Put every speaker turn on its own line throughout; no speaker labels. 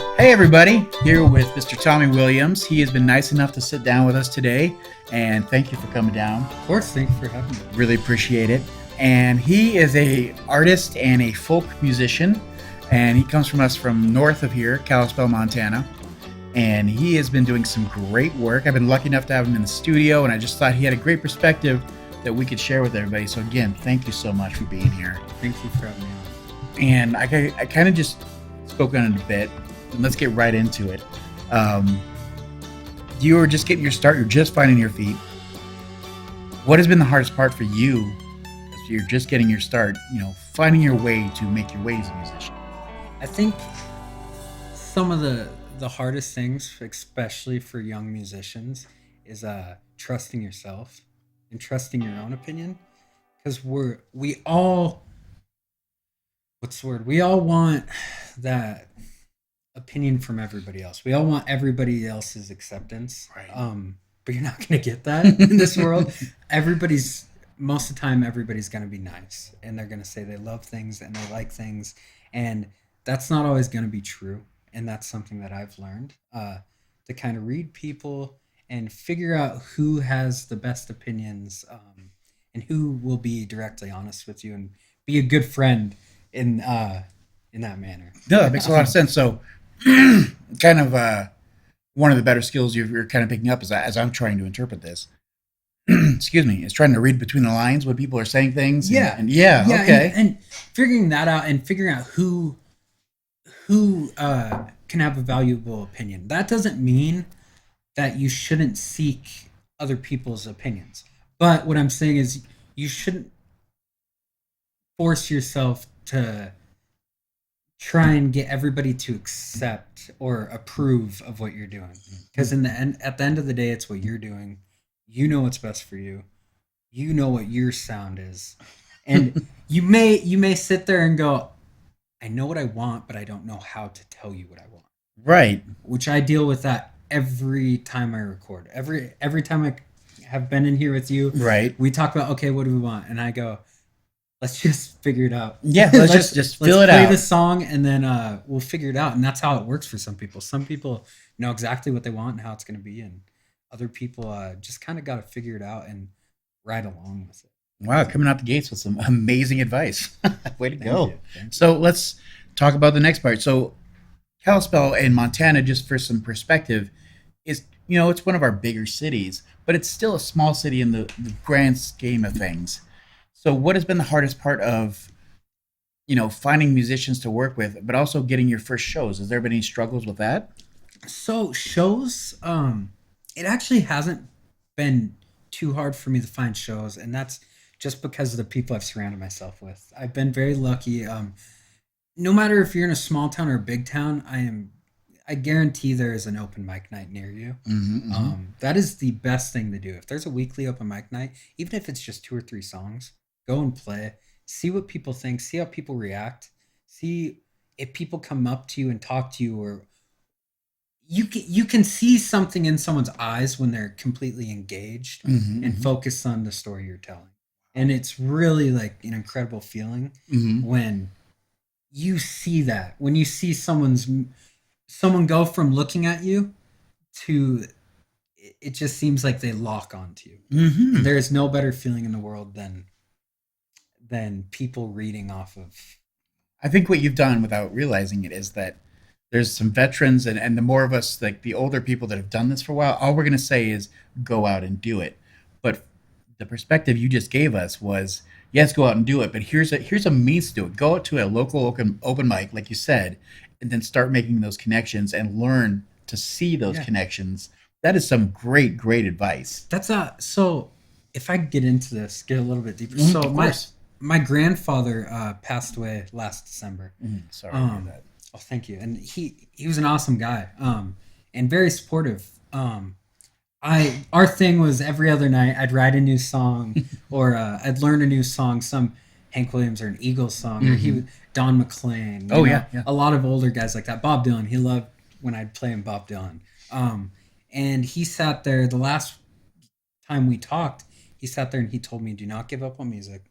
Hey everybody, here with Mr. Tommy Williams. He has been nice enough to sit down with us today, and thank you for coming down.
Of course, thank you for having me.
Really appreciate it. And he is a artist and a folk musician, and he comes from us from north of here, Kalispell, Montana. And he has been doing some great work. I've been lucky enough to have him in the studio, and I just thought he had a great perspective that we could share with everybody. So again, thank you so much for being here.
Thank you for having me on.
And I kind of just spoke on it a bit. And let's get right into it. You were just getting your start. You're just finding your feet. What has been the hardest part for you as you're just getting your start, finding your way to make your way as a musician?
I think some of the hardest things, especially for young musicians, is trusting yourself and trusting your own opinion. Because we all want that opinion from everybody else. We all want everybody else's acceptance.
Right.
But you're not going to get that in this world. Most of the time, everybody's going to be nice, and they're going to say they love things and they like things, and that's not always going to be true. And that's something that I've learned to kind of read people and figure out who has the best opinions, and who will be directly honest with you and be a good friend in that manner.
No, that makes a lot of sense. So kind of one of the better skills you're kind of picking up as I'm trying to interpret this. Excuse me, is trying to read between the lines when people are saying things. Okay.
And figuring that out and figuring out who can have a valuable opinion. That doesn't mean that you shouldn't seek other people's opinions. But what I'm saying is you shouldn't force yourself to try and get everybody to accept or approve of what you're doing. Because at the end of the day, it's what you're doing. You know what's best for you. You know what your sound is. And you may sit there and go, I know what I want, but I don't know how to tell you what I want.
Right.
Which I deal with that every time I record. Every time I have been in here with you,
right,
we talk about, okay, what do we want? And I go, let's just figure it out.
Yeah, let's just fill it out.
Let's play the song, and then we'll figure it out. And that's how it works for some people. Some people know exactly what they want and how it's going to be, and other people just kind of got to figure it out and ride along with it.
Wow, coming out the gates with some amazing advice. Way to go.
Thank you.
So let's talk about the next part. So Kalispell in Montana, just for some perspective, is, it's one of our bigger cities, but it's still a small city in the grand scheme of things. So what has been the hardest part of, finding musicians to work with, but also getting your first shows? Has there been any struggles with that?
So shows, it actually hasn't been too hard for me to find shows, and that's just because of the people I've surrounded myself with. I've been very lucky. No matter if you're in a small town or a big town, I guarantee there is an open mic night near you. That is the best thing to do. If there's a weekly open mic night, even if it's just 2 or 3 songs, go and play, see what people think, see how people react, see if people come up to you and talk to you, or you can see something in someone's eyes when they're completely engaged and focused on the story you're telling. And it's really like an incredible feeling when you see that, when you see someone go from looking at you to it just seems like they lock onto you. There is no better feeling in the world than people reading off of.
I think what you've done without realizing it is that there's some veterans and the more of us, like the older people that have done this for a while, all we're going to say is go out and do it. But the perspective you just gave us was, yes, go out and do it, but here's a means to do it. Go out to a local open mic, like you said, and then start making those connections and learn to see those connections. That is some great advice.
That's so if I get into this, get a little bit deeper. So my grandfather passed away last December.
Sorry to hear that.
Oh, thank you. And he was an awesome guy, and very supportive. Our thing was every other night I'd write a new song or I'd learn a new song, some Hank Williams or an Eagles song, or Don McLean.
Yeah.
A lot of older guys like that. Bob Dylan, he loved when I'd play him Bob Dylan. And he sat there the last time we talked. He sat there and he told me, "Do not give up on music.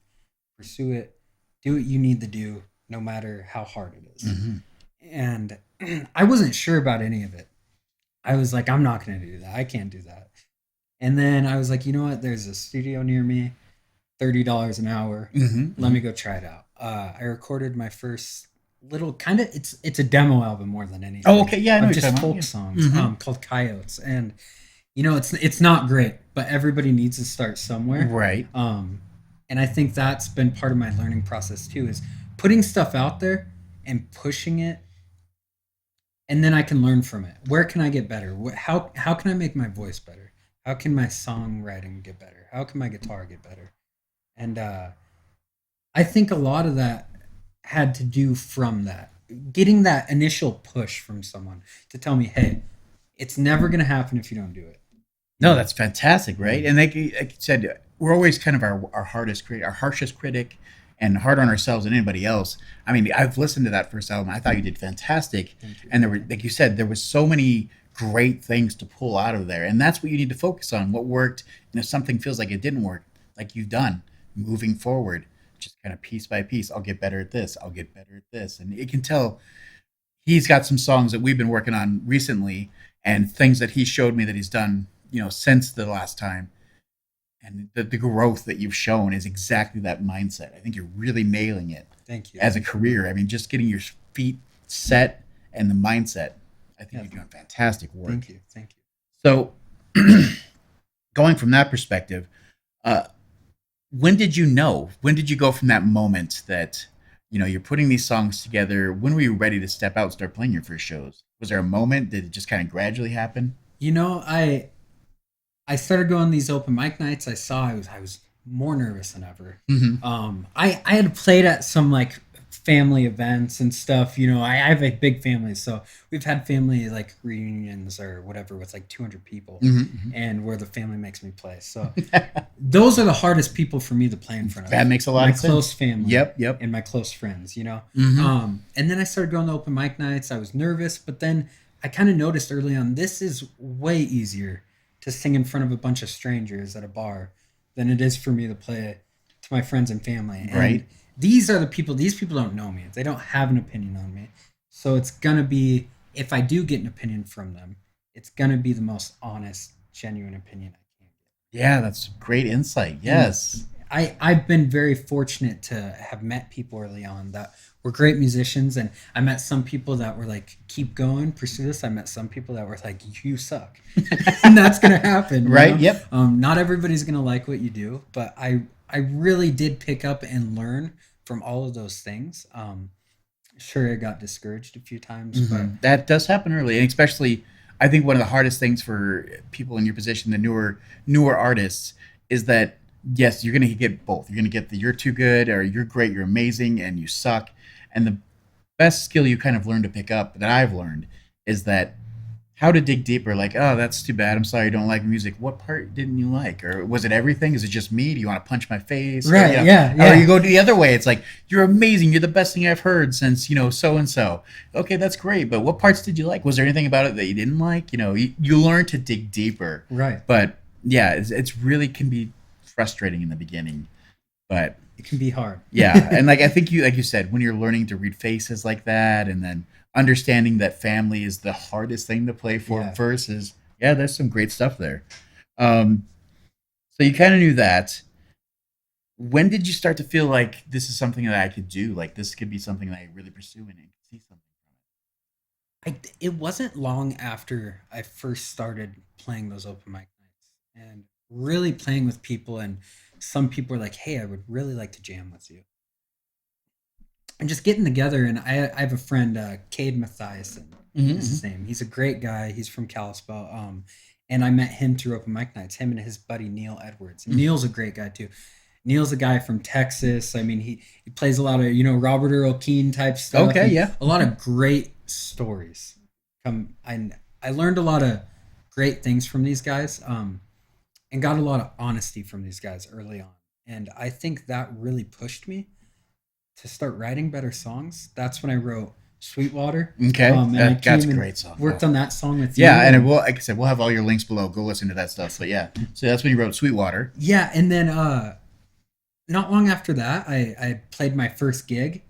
Pursue it. Do what you need to do, no matter how hard it is." And I wasn't sure about any of it. I was like, I'm not going to do that. I can't do that. And then I was like, you know what? There's a studio near me, $30 an hour. Let me
Hmm.
go try it out. I recorded my first little kind of it's a demo album more than
Oh,
anything
okay. Yeah, I know
of
what you're
just
talking about.
folk
Yeah.
songs
Hmm.
called Coyotes. And it's not great, but everybody needs to start somewhere.
Right.
Um, and I think that's been part of my learning process too, is putting stuff out there and pushing it, and then I can learn from it. Where can I get better? How can I make my voice better? How can my songwriting get better? How can my guitar get better? And I think a lot of that had to do from that, getting that initial push from someone to tell me, hey, it's never going to happen if you don't do it. You
No,
know?
that's fantastic, right?
Yeah.
And like you said, we're always kind of our hardest critic, our harshest critic, and hard on ourselves than anybody else. I mean, I've listened to that first album. I thought you did fantastic,
Thank you.
and there were, like you said, there was so many great things to pull out of there, and that's what you need to focus on. What worked, and if something feels like it didn't work, like you've done, moving forward, just kind of piece by piece. I'll get better at this. I'll get better at this, and you can tell he's got some songs that we've been working on recently and things that he showed me that he's done, since the last time. And the growth that you've shown is exactly that mindset. I think you're really nailing it
Thank you.
as a career. I mean, just getting your feet set and the mindset. I think
Yeah.
you're doing fantastic work.
Thank you. Thank you.
So, going from that perspective, uh, when did you know? When did you go from that moment that you're putting these songs together? When were you ready to step out and start playing your first shows? Was there a moment? Did it just kind of gradually happen?
You know, I started going these open mic nights. I was more nervous than ever.
Hmm.
I had played at some like family events and stuff. I have a big family, so we've had family like reunions or whatever with like 200 people,
Hmm.
and where the family makes me play. So those are the hardest people for me to play in front
That
of.
makes a lot
My
of sense.
close family
Yep, yep.
and my close friends.
Hmm.
And then I started going to open mic nights. I was nervous, but then I kind of noticed early on this is way easier to sing in front of a bunch of strangers at a bar than it is for me to play to my friends and family. And
Right.
these people don't know me. They don't have an opinion on me. So it's going to be, if I do get an opinion from them, it's going to be the most honest, genuine opinion I can
Yeah, that's great insight.
get. And
Yes.
I've been very fortunate to have met people early on that were great musicians, and I met some people that were like, keep going, pursue this. I met some people that were like, you suck. And that's gonna happen,
Right. Yep.
Not everybody's gonna like what you do, but I really did pick up and learn from all of those things. Sure, I got discouraged a few times, but
That does happen early, and especially, I think one of the hardest things for people in your position, the newer artists, is that yes, you're going to get both. You're going to get the you're too good, or you're great, you're amazing, and you suck. And the best skill you kind of learn to pick up that I've learned is that how to dig deeper. Like, oh, that's too bad. I'm sorry you don't like music. What part didn't you like? Or was it everything? Is it just me? Do you want to punch my face? Or,
right, yeah,
or you
yeah,
go the other way. It's like, you're amazing. You're the best thing I've heard since, so and so. Okay, that's great. But what parts did you like? Was there anything about it that you didn't like? You learn to dig deeper.
right.
But yeah, it's really can be frustrating in the beginning. But
It can be hard.
yeah, and like I think like you said, when you're learning to read faces like that, and then understanding that family is the hardest thing to play for
Yeah.
versus yeah, there's some great stuff there. Um, so you kind of knew that. When did you start to feel like this is something that I could do? Like this could be something that I really pursue and I could see something
It wasn't long after I first started playing those open mic nights and really playing with people, and some people were like, "Hey, I would really like to jam with you." And just getting together, and I have a friend, Cade Mathiasen
from it.
is his name. He's a great guy. He's from Kalispell. And I met him through open mic nights. Him and his buddy Neil Edwards. And Neil's a great guy too. Neil's a guy from Texas. I mean, he plays a lot of Robert Earl Keen type stuff.
Okay,
And
yeah.
a lot of great stories. I learned a lot of great things from these guys. And got a lot of honesty from these guys early on. And I think that really pushed me to start writing better songs. That's when I wrote Sweetwater.
Okay,
And I
that's a
came and
great song.
worked
Oh.
on that song with you.
Yeah, and it will, like I said, we'll have all your links below. Go listen to that stuff. But yeah, so that's when you wrote Sweetwater.
Yeah, and then not long after that, I played my first gig.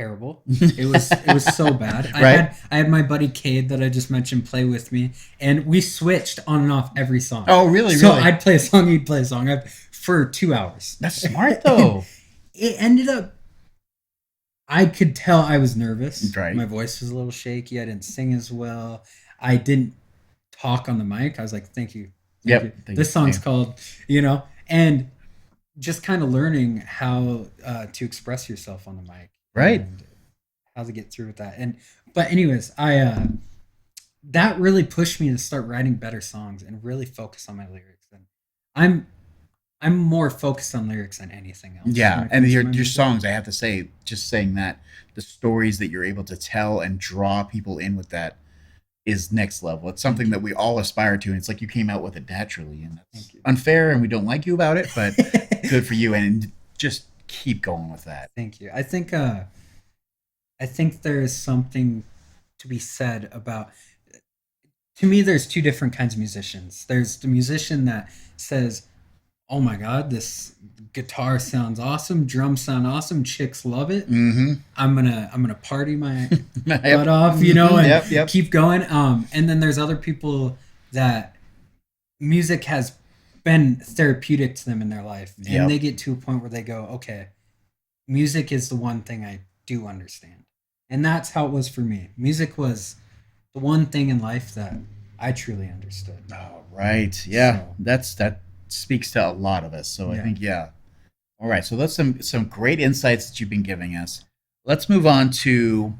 terrible. It was so bad. I
Right?
had I had my buddy Cade that I just mentioned play with me, and we switched on and off every song.
Oh, really,
So
really?
I'd play a song, he'd play a song for 2 hours.
That's smart
And
though.
it ended up, I could tell I was nervous.
Right.
My voice was a little shaky. I didn't sing as well. I didn't talk on the mic. I was like, thank you. Thank you.
Yep. Thank you.
This song's called, and just kind of learning how to express yourself on the mic
Right.
and how to get through with that. But anyways, I that really pushed me to start writing better songs and really focus on my lyrics. And I'm I'm more focused on lyrics than anything else when
Yeah,
it
and
comes to
your
my
your
music.
songs, I have to say, just saying that the stories that you're able to tell and draw people in with that is next level. It's
Thank
something that we all aspire to, and it's like you came out with it naturally, and that's
Thank you.
unfair, and we don't like you about it, but good for you, and just keep going with that.
Thank you. I think there is something to be said about, to me there's two different kinds of musicians. There's the musician that says, "Oh my god, this guitar sounds awesome, drums sound awesome, chicks love it.
Mm-hmm.
I'm gonna party my butt
Yep.
off,
Mhm.
and
Yep. Yep.
keep going." And then there's other people that music has been therapeutic to them in their life, and
Yep.
they get to a point where they go, "Okay, music is the one thing I do understand." And that's how it was for me. Music was the one thing in life that I truly understood.
All right. Yeah.
So,
That speaks to a lot of us. So I
yeah.
think yeah. All right. So that's some great insights that you've been giving us. Let's move on to,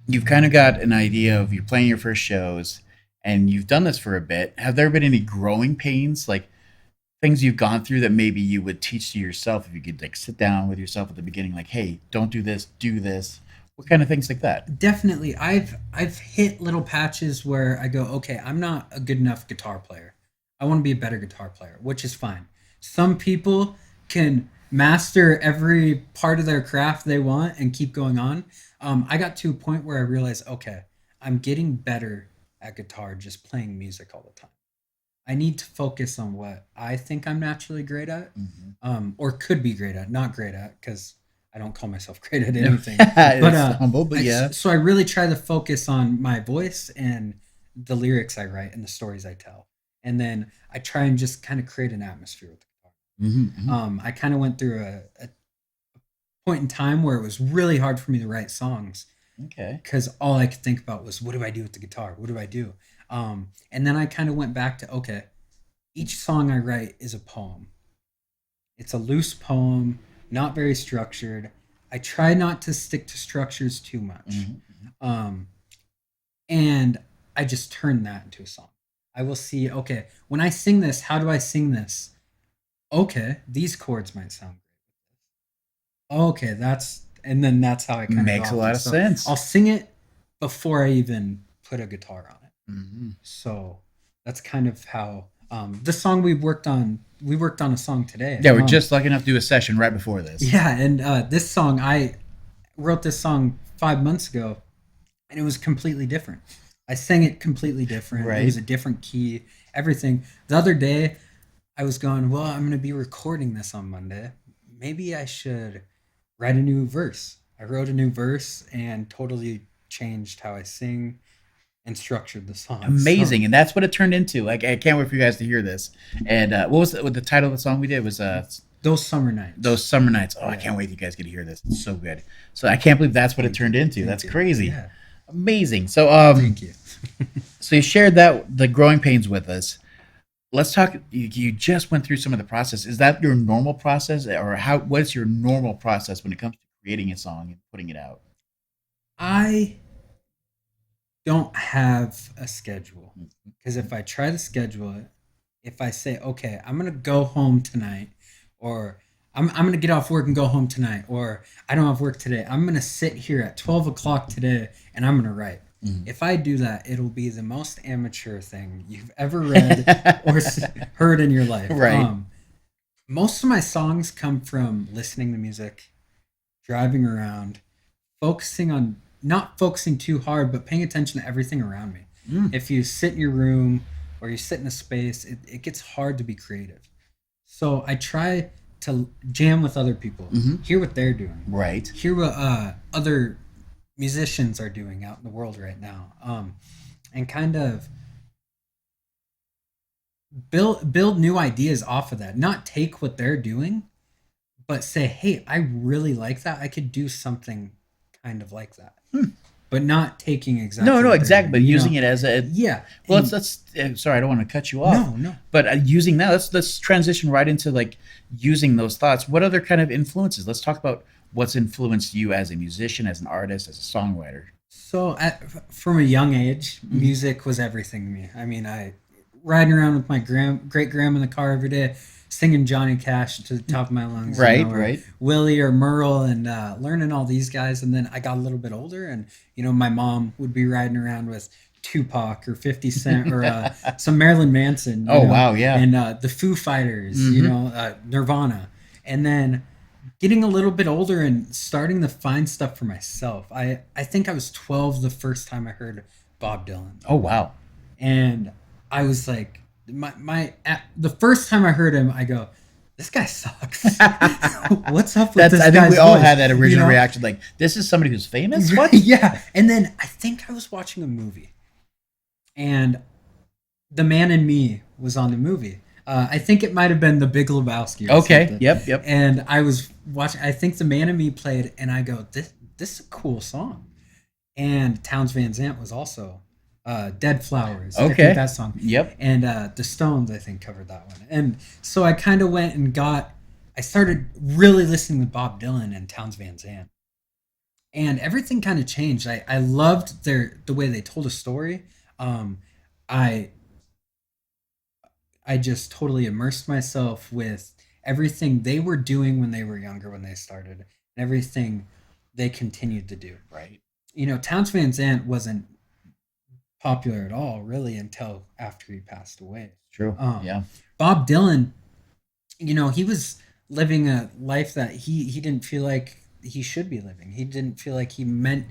you've kind of got an idea of you're playing your first shows and you've done this for a bit. Have there been any growing pains, like things you've gone through that maybe you would teach to yourself if you could like sit down with yourself at the beginning, like, hey, don't do this, do this. What kind of things like that?
Definitely, I've hit little patches where I go, "Okay, I'm not a good enough guitar player. I want to be a better guitar player," which is fine. Some people can master every part of their craft they want and keep going on. I got to a point where I realized, okay, I'm getting better at guitar just playing music all the time. I need to focus on what I think I'm naturally great at,
Mhm.
or could be great at, not great at, because I don't call myself great at
No,
anything. But
it's humble, but yeah.
so I really try to focus on my voice and the lyrics I write and the stories I tell, and then I try and just kind of create an atmosphere with the guitar.
Hmm.
I kind of went through a point in time where it was really hard for me to write songs
Okay.
because all I could think about was, what do I do with the guitar? What do I do? And then I kind of went back to, okay, each song I write is a poem. It's a loose poem, not very structured. I try not to stick to structures too much.
Hmm.
Um, and I just turn that into a song. I will see, okay, when I sing this, how do I sing this? Okay, these chords might sound great. Okay, and then that's how I kind of go
Makes a
off
lot
it.
of
So
sense.
I'll sing it before I even put a guitar on it.
Hmm.
So that's kind of how the song we worked on. We worked on a song today.
Yeah, we're just lucky enough to do a session right before this.
Yeah, and this song, I wrote this song 5 months ago, and it was completely different. I sang it completely different. It
Right.
was a different key, everything. The other day, I was going, well, I'm going to be recording this on Monday. Maybe I should write a new verse. I wrote a new verse and totally changed how I sing and structured the song. So,
Amazing, and that's what it turned into. Like, I can't wait for you guys to hear this. And what was the title of the song we did? Was
those summer nights.
those summer nights. Oh, I
Yeah.
can't wait you guys get to hear this. It's so good. So I can't believe that's what it
Thank
turned
you.
into.
Thank
That's
you.
crazy.
Yeah.
Amazing. So
Thank you.
so you shared that the growing pains with us. Let's talk. You just went through some of the process. Is that your normal process, or how? What is your normal process when it comes to creating a song and putting it out?
I don't have a schedule because if I try to schedule it, if I say, okay, I'm gonna go home tonight, or I'm gonna get off work and go home tonight, or I don't have work today, I'm gonna sit here at 12 o'clock today and I'm gonna write.
Mhm.
If I do that, it'll be the most amateur thing you've ever read or heard in your life.
Right.
Most of my songs come from listening to music, driving around, focusing on, not focusing too hard, but paying attention to everything around me.
Mm.
If you sit in your room or you sit in a space, it gets hard to be creative. So I try to jam with other people,
Hmm.
hear what they're doing,
Right.
hear what other musicians are doing out in the world right now, and kind of build new ideas off of that. Not take what they're doing, but say, "Hey, I really like that. I could do something kind of like that."
Hmm.
But not taking
No,
exactly
no,
what they're
exactly.
doing.
But using it as a
Yeah,
well,
and
sorry, I don't want to cut you off,
no, no.
but using that, let's transition right into like using those thoughts. What other kind of influences? Let's talk about what's influenced you as a musician, as an artist, as a songwriter.
So from a young age,
Mhm.
music was everything to me. I mean, I riding around with my great grandma in the car every day, singing Johnny Cash to the top of my lungs,
Right,
or
right.
Willie or Merle, and learning all these guys. And then I got a little bit older, and my mom would be riding around with Tupac or 50 Cent or some Marilyn Manson,
Oh wow, yeah.
and the Foo Fighters,
Hmm.
Nirvana, and then getting a little bit older and starting to find stuff for myself. I think I was 12 the first time I heard Bob Dylan,
Oh wow.
and I was like, the first time I heard him, I go, this guy sucks. What's up with
That's.
this
I think we
guy's
all
voice?
had that original reaction. Like, this is somebody who's famous. What?
Yeah. And then I think I was watching a movie, and The Man in Me was on the movie. I think it might have been The Big Lebowski or
Okay.
something.
Yep. Yep.
And I was watching. I think The Man in Me played, and I go, this is a cool song. And Towns Van Zandt was also Dead Flowers. I think
Okay.
that song.
Yep.
And the Stones, I think, covered that one. And so I kind of went and I started really listening to Bob Dylan and Towns Van Zandt. And everything kind of changed. I loved the way they told a story. Um, I I just totally immersed myself with everything they were doing when they were younger, when they started, and everything they continued to do.
Right.
Towns Van Zandt wasn't popular at all, really, until after he passed away.
True.
Um,
Yeah.
Bob Dylan, he was living a life that he didn't feel like he should be living. He didn't feel like he meant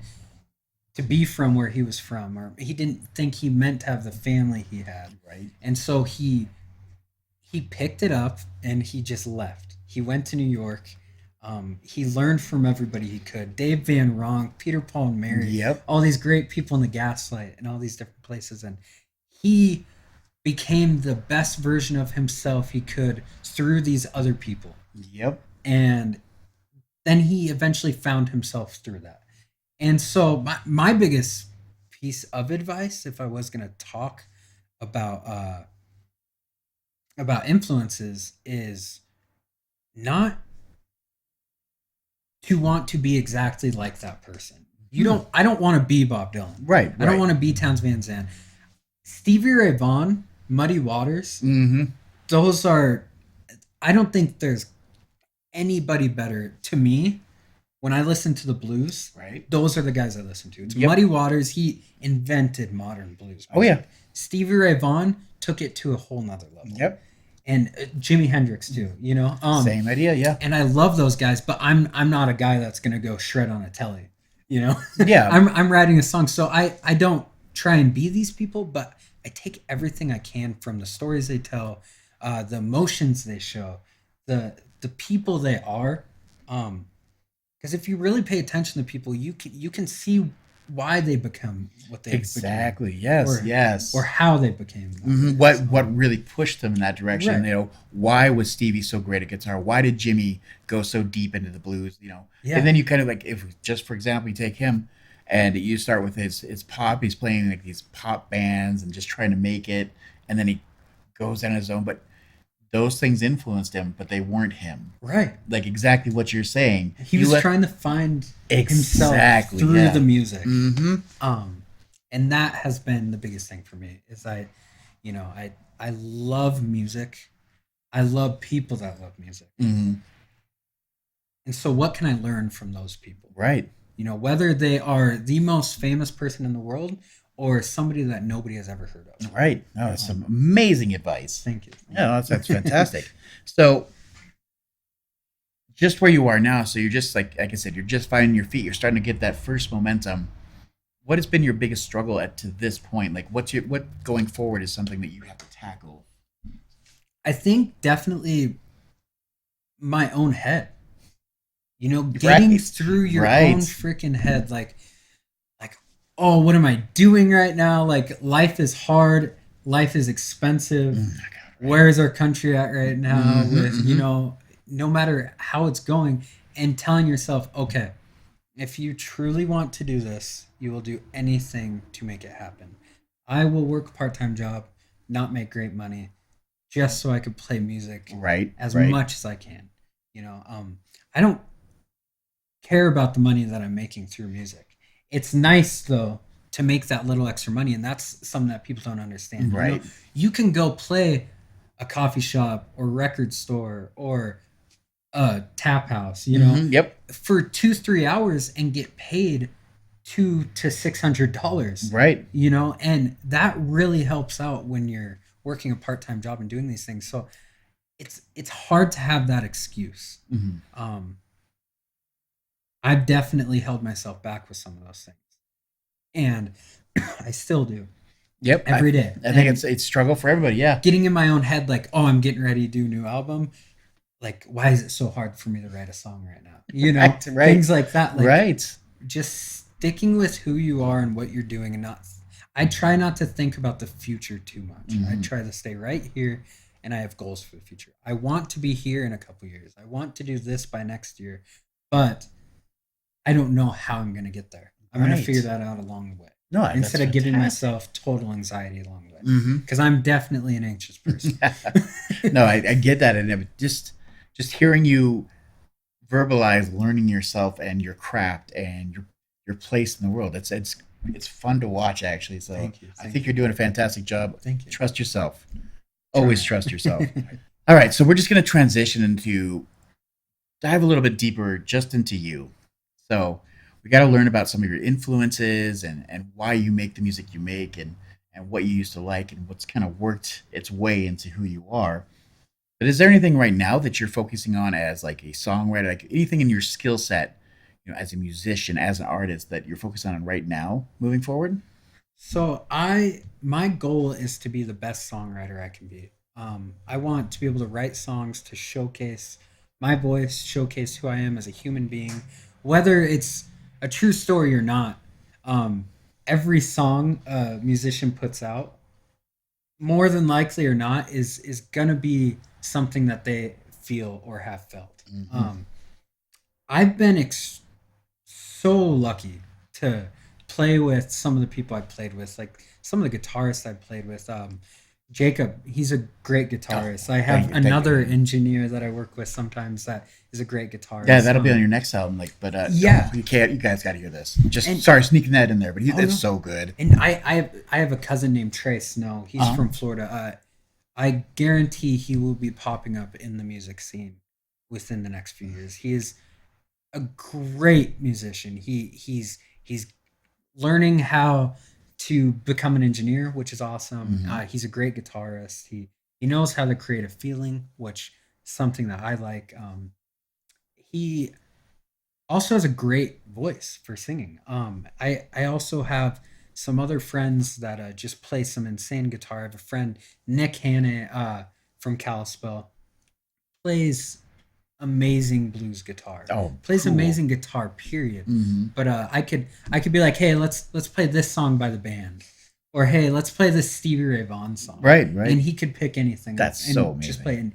to be from where he was from, or he didn't think he meant to have the family he had.
Right.
And so he picked it up and he just left. He went to New York. He learned from everybody he could. Dave Van Ronk, Peter Paul and Mary,
Yep.
all these great people in the Gaslight and all these different places. And he became the best version of himself he could through these other people.
Yep.
And then he eventually found himself through that. And so my biggest piece of advice, if I was going to talk about influences, is not to want to be exactly like that person. I don't want to be Bob Dylan.
Right.
I don't
Right.
want to be Towns Van Zandt. Stevie Ray Vaughan, Muddy Waters,
Mm-hmm.
those are, I don't think there's anybody better to me when I listen to the blues.
Right.
Those are the guys I listen to. It's
Yep.
Muddy Waters. He invented modern blues music.
Oh yeah.
Stevie Ray Vaughan took it to a whole nother level.
Yep.
And Jimi Hendrix too.
Same idea. Yeah.
And I love those guys, but I'm not a guy that's gonna go shred on a telly.
Yeah.
I'm writing a song, so I don't try and be these people, but I take everything I can from the stories they tell, the emotions they show, the people they are. Because if you really pay attention to people, you can see why they become what they
Exactly. Yes.
or,
Yes.
or how they became.
What really pushed them in that direction?
Right.
Why was Stevie so great at guitar? Why did Jimmy go so deep into the blues?
Yeah.
And then you kind of like, if just for example, you take him, and you start with his pop. He's playing like these pop bands and just trying to make it, and then he goes on his own. But those things influenced him, but they weren't him.
Right.
Like exactly what you're saying.
He was trying to find himself
Exactly,
through
yeah.
the music.
Mm-hmm.
And that has been the biggest thing for me is I love music. I love people that love music.
Mm-hmm.
And so what can I learn from those people?
Right.
Whether they are the most famous person in the world or somebody that nobody has ever heard of.
Right. No, that's some amazing advice.
Thank you.
Yeah, that's fantastic. So, just where you are now, so you're just like I said, you're just finding your feet. You're starting to get that first momentum. What has been your biggest struggle to this point? Like, what going forward is something that you have to tackle?
I think definitely my own head. You know, getting
Right.
through your own
Right.
freaking head, like, oh, what am I doing right now? Like, life is hard, life is expensive.
Mm, my God, right.
Where is our country at right now?
Mm-hmm,
With
mm-hmm.
no matter how it's going, and telling yourself, okay, if you truly want to do this, you will do anything to make it happen. I will work a part time job, not make great money, just so I could play music
Right,
as
right,
much as I can. I don't care about the money that I'm making through music. It's nice though to make that little extra money, and that's something that people don't understand.
right.
You can go play a coffee shop or record store or a tap house,
Mm-hmm, yep.
for 2-3 hours and get paid $200 to $600.
Right.
And that really helps out when you're working a part-time job and doing these things. So it's hard to have that excuse.
Mm-hmm.
Um, I've definitely held myself back with some of those things, and I still do
Yep.
every day.
I think
And
it's struggle for everybody. Yeah.
getting in my own head, like, oh, I'm getting ready to do a new album. Like, why is it so hard for me to write a song right now?
Right. Right.
Things like that. Like,
Right.
just sticking with who you are and what you're doing, and not. I try not to think about the future too much. I
Mm-hmm.
try to stay right here, and I have goals for the future. I want to be here in a couple years. I want to do this by next year, but I don't know how I'm going to get there. I'm going to
Right.
figure that out along the way,
No, that's
instead of giving
fantastic.
myself total anxiety along the way,
Mm-hmm.
because I'm definitely an anxious person.
No, I get that, and just hearing you verbalize learning yourself and your craft and your place in the world. It's fun to watch actually. So
Thank you.
I
Thank
think
you.
you're doing a fantastic job.
Thank you.
Trust yourself. Always trust yourself.
Trying.
All right, so we're just going to transition into dive a little bit deeper just into you. So we got to learn about some of your influences and why you make the music you make and what you used to like and what's kind of worked its way into who you are. But is there anything right now that you're focusing on as like a songwriter, like anything in your skill set, as a musician, as an artist that you're focused on right now moving forward?
So my goal is to be the best songwriter I can be. I want to be able to write songs to showcase my voice, showcase who I am as a human being, whether it's a true story or not. Um, every song a musician puts out, more than likely or not, is gonna be something that they feel or have felt.
Hmm.
Um, I've been so lucky to play with some of the people I played with, like some of the guitarists I played with. Jacob, he's a great
Oh,
guitarist. I
thank
have
you, thank you.
another engineer that I work with sometimes that is a great
Yeah,
guitarist.
that'll be on your next album. Like, but
Yeah,
you can't. You guys got to hear this. Just
and
sorry, sneaking that in there, but
oh
it's
no,
so good.
and I have a cousin named Trey Snow. He's
Uh-huh.
from Florida. I guarantee he will be popping up in the music scene within the next few years. He is a great musician. He's learning how to become an engineer, which is awesome.
Hmm.
He's a great guitarist. He knows how to create a feeling, which is something that I like. He also has a great voice for singing. I also have some other friends that just play some insane guitar. I have a friend, Nick Hanna, from Kalispell, plays amazing blues guitar.
Oh,
Plays
cool.
amazing guitar, period.
Hmm.
But I could be like, hey, let's play this song by the band, or hey, let's play this Stevie Ray Vaughan song,
Right,
and
right.
he could pick anything
That's so
and just play.
amazing.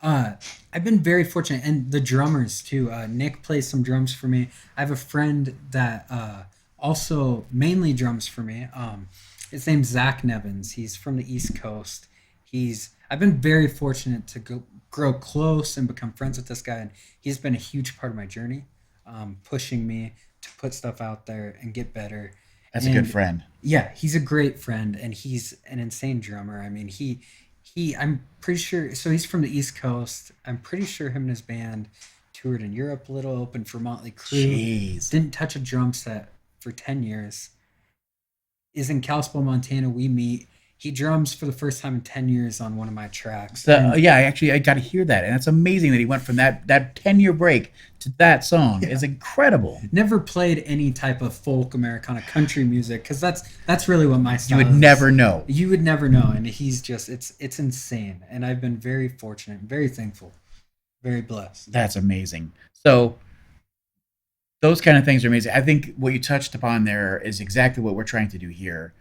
And uh, I've been very fortunate, and the drummers too. Nick plays some drums for me. I have a friend that also mainly drums for me. His name's Zach Nevins. He's from the East Coast. I've been very fortunate to grow close and become friends with this guy, and he's been a huge part of my journey, pushing me to put stuff out there and get better.
That's a good
And
friend.
yeah, he's a great friend, and he's an insane drummer. I mean, I'm pretty sure. So he's from the East Coast. I'm pretty sure him and his band toured in Europe a little, opened for Motley Crue.
Jeez.
Didn't touch a drum set for 10 years. Is in Kalispell, Montana. We meet. He drums for the first time in 10 years on one of my tracks, and
Yeah, I got to hear that, and it's amazing that he went from that 10-year break to that song.
yeah,
It's incredible.
never played any type of folk, Americana, country music, because that's really what my
You would
style is.
never know.
You would never know, and he's just it's insane, and I've been very fortunate, very thankful. very blessed.
That's amazing. So those kind of things are amazing. I think what you touched upon there is exactly what we're trying to do here.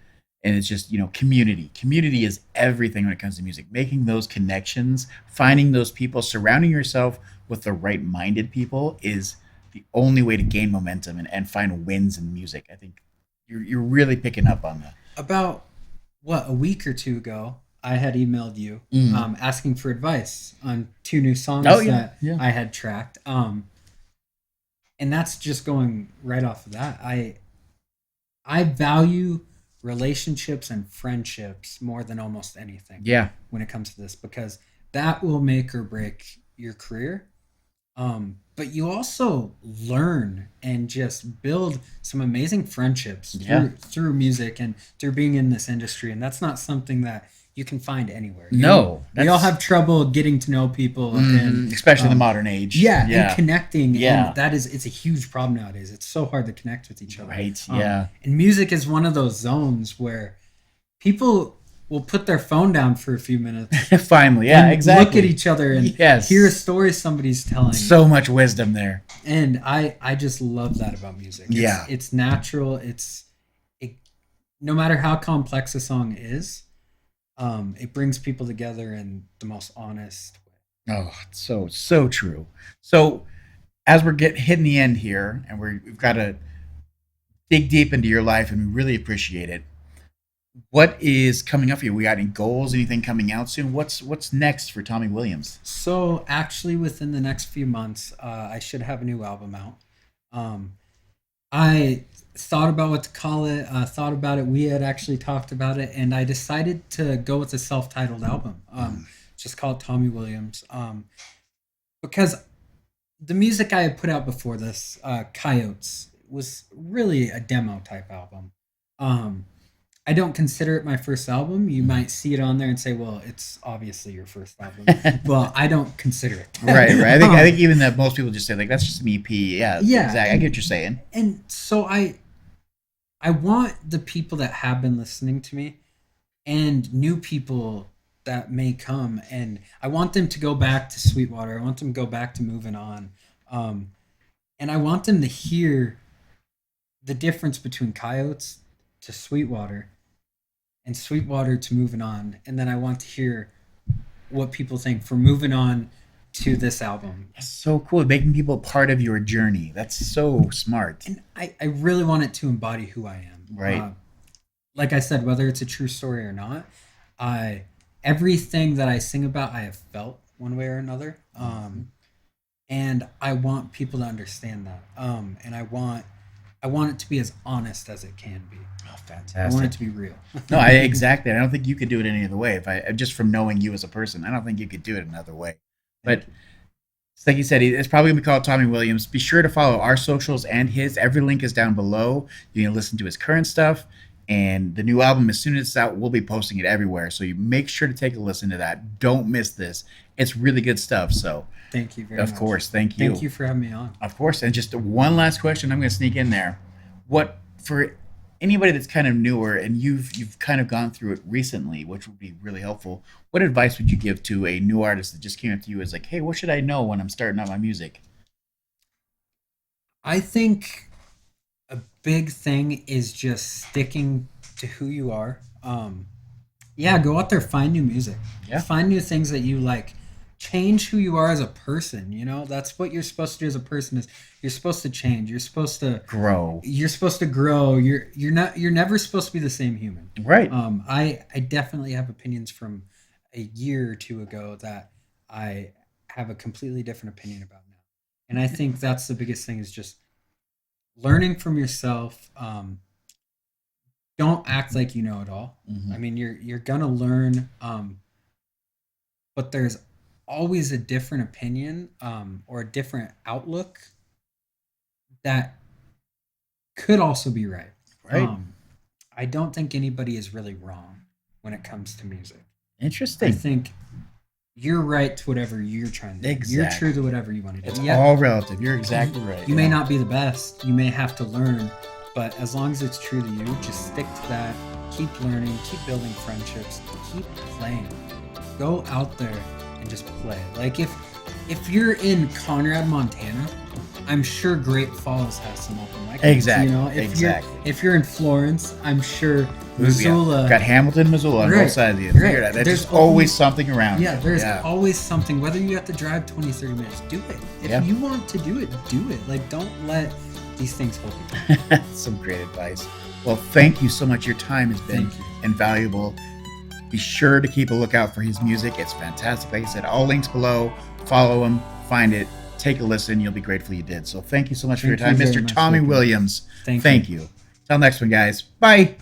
And it's just, community. Community is everything when it comes to music. Making those connections, finding those people, surrounding yourself with the right minded people is the only way to gain momentum and find wins in music. I think you're really picking up on that.
About what, a week or two ago, I had emailed you
Mm.
asking for advice on two new
Oh
songs
yeah,
that
yeah,
I had tracked. And that's just going right off of that. I value relationships and friendships more than almost anything
yeah,
when it comes to this, because that will make or break your career. But you also learn and just build some amazing friendships
yeah.
through music and through being in this industry, and that's not something that you can find anywhere.
No,
We all
that's
have trouble getting to know people, and
especially in the modern age.
yeah, and
Yeah,
connecting,
yeah.
and it's a huge problem nowadays. It's so hard to connect with each other.
Right. Yeah.
And music is one of those zones where people will put their phone down for a few minutes
Finally. Yeah.
and
Exactly.
look at each other and
Yes.
hear a story somebody's telling.
So much wisdom there.
And I just love that about music.
Yeah.
It's natural. It, no matter how complex a song is, it brings people together in the most honest way.
Oh, it's so true. So as we're hitting the end here, and we've got to dig deep into your life, and we really appreciate it. What is coming up for you? We got any goals? Anything coming out soon? What's next for Tommy Williams?
So actually, within the next few months, I should have a new album out. Um, I thought about what to call it. Thought about it. We had actually talked about it, and I decided to go with a self-titled album. Just called Tommy Williams. Because the music I had put out before this, Coyotes, was really a demo type album. Um, I don't consider it my first album. You might see it on there and say, "Well, it's obviously your first album." Well, I don't consider it.
Right, right. I think even that most people just say like that's just an EP. Yeah,
Yeah.
exactly. I get what you're saying.
And so I want the people that have been listening to me and new people that may come, and I want them to go back to Sweetwater. I want them to go back to Moving On. And I want them to hear the difference between Coyotes to Sweetwater and Sweetwater to Moving On. And then I want to hear what people think from Moving On to this album.
That's so cool. Making people part of your journey. That's so smart.
And I really want it to embody who I am.
Right.
Like I said, whether it's a true story or not, everything that I sing about, I have felt one way or another. And I want people to understand that. And I want it to be as honest as it can be.
Oh,
I want
fantastic.
it to be real.
No, exactly. I don't think you could do it any other way. If I just from knowing you as a person, I don't think you could do it another way. But it's like you said, it's probably gonna be called Tommy Williams. Be sure to follow our socials and his. Every link is down below. You can listen to his current stuff and the new album. As soon as it's out, we'll be posting it everywhere. So you make sure to take a listen to that. Don't miss this. It's really good stuff. So
Thank you very much.
of course, thank you.
Thank you for having me on.
Of course. And just one last question I'm going to sneak in there. What for anybody that's kind of newer and you've kind of gone through it recently, which would be really helpful. What advice would you give to a new artist that just came up to you as like, "Hey, what should I know when I'm starting out my music?"
I think a big thing is just sticking to who you are. Yeah, go out there, find new music.
Yeah.
Find new things that you like. Change who you are as a person. You know, that's what you're supposed to do as a person. Is you're supposed to change. You're supposed to
Grow.
You're supposed to grow. You're never supposed to be the same human.
Right.
I definitely have opinions from a year or two ago that I have a completely different opinion about now. And I think that's the biggest thing is just learning from yourself. Don't act like you know it all.
Mhm.
I mean, you're gonna learn, but there's always a different opinion or a different outlook that could also be right.
Right.
I don't think anybody is really wrong when it comes to music. I
Interesting.
think you're right to whatever you're trying to do. You're
Exactly.
true to whatever you want to do.
It's
Yeah,
all relative. You're exactly right.
you may
Yeah.
not be the best. You may have to learn, but as long as it's true to you, just stick to that. Keep learning. Keep building friendships. Keep playing. Go out there and just play. Like if you're in Conrad, Montana, I'm sure Great Falls has some open mic nights.
Exactly.
You know, if
Exactly.
you're in Florence, I'm sure
Yeah.
Missoula.
Got Hamilton, Missoula on
Right,
both sides of you.
right.
There's
There's
just always
open-
something around.
Yeah,
you.
there's
Yeah.
always something. Whether you have to drive 20, 30 minutes, do it. If
Yeah.
you want to do it, do it. Like, don't let these things hold you back.
Some great advice. Well, thank you so much. Your time has been
Thank you.
invaluable. Be sure to keep a lookout for his music. It's fantastic. Like I said, all links below. Follow him, find it, take a listen. You'll be grateful you did. So thank you so much for your
Thank
time,
you very
Mr.
much,
Tommy
Jacob.
Williams.
Thank
Thank you. Till next one, guys. Bye.